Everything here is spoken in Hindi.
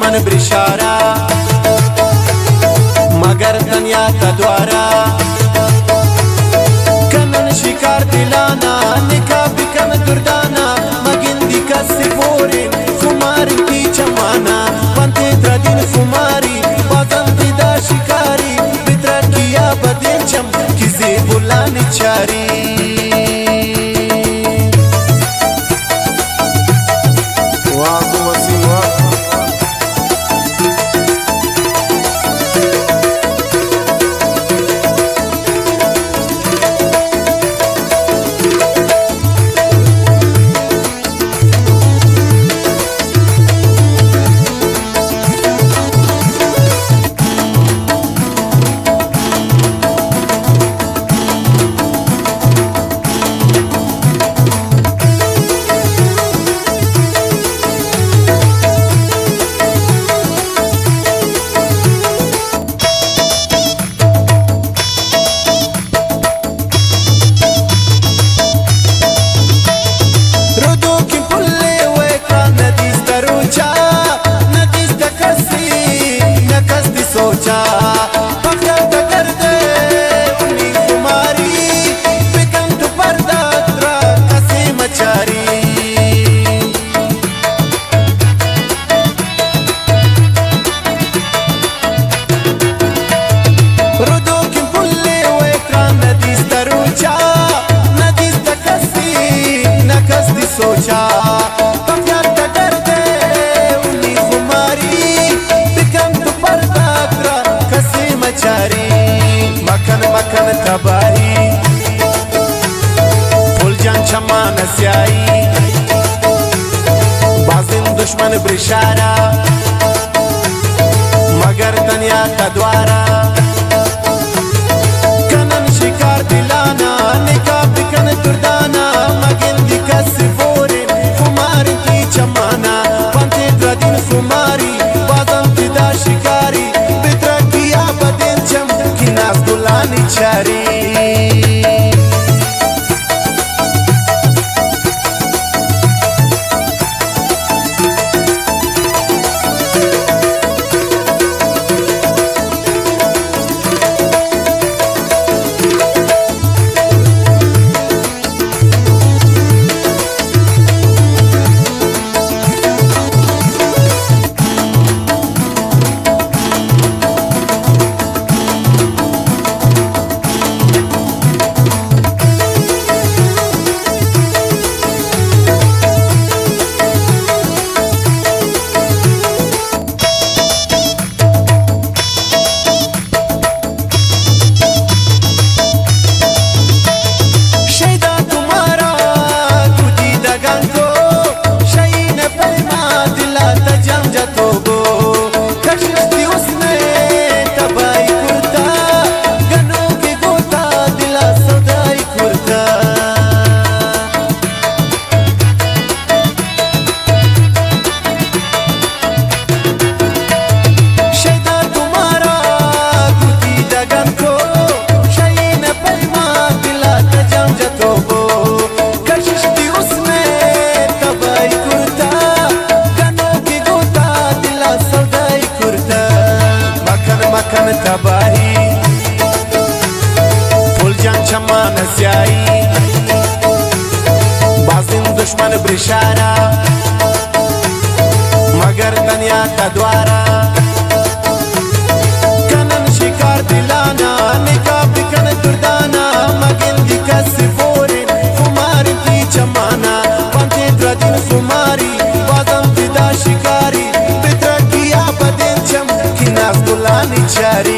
दुश्मन ब्रिशारा मगर दुनिया का द्वारा कनन शिकार दिलाना निका बिकन दुर्दाना मगिंदी का सिपोरे फुमारी की चमाना पंते द्रदिन फुमारी बदंती दा शिकारी बित्र किया बदिन चम किसे बुलानी चारी तबाही फुल जान क्षमा नस्याई बाजिन दुश्मन ब्रिशारा मगर दुनिया का द्वारा कनन शिकार दिलाना निका बिकन दुर्दाना मगिंदी का सिफोरे फुमारी की चमाना पंते द्रदिन फुमारी बदंती दा शिकारी बित्र किया बदिन चम की नास दुलानी चारी तबाही फुल जान क्षमा नस्याई बाजिन दुश्मन ब्रिशारा मगर दुनिया का द्वारा कनन शिकार दिलाना निका बिकन दुर्दाना मगिंदी का सिफोरे फुमारी की चमाना पंते द्रदिन फुमारी बदंती दा शिकारी बित्र किया बदिन चम की नास दुलानी चारी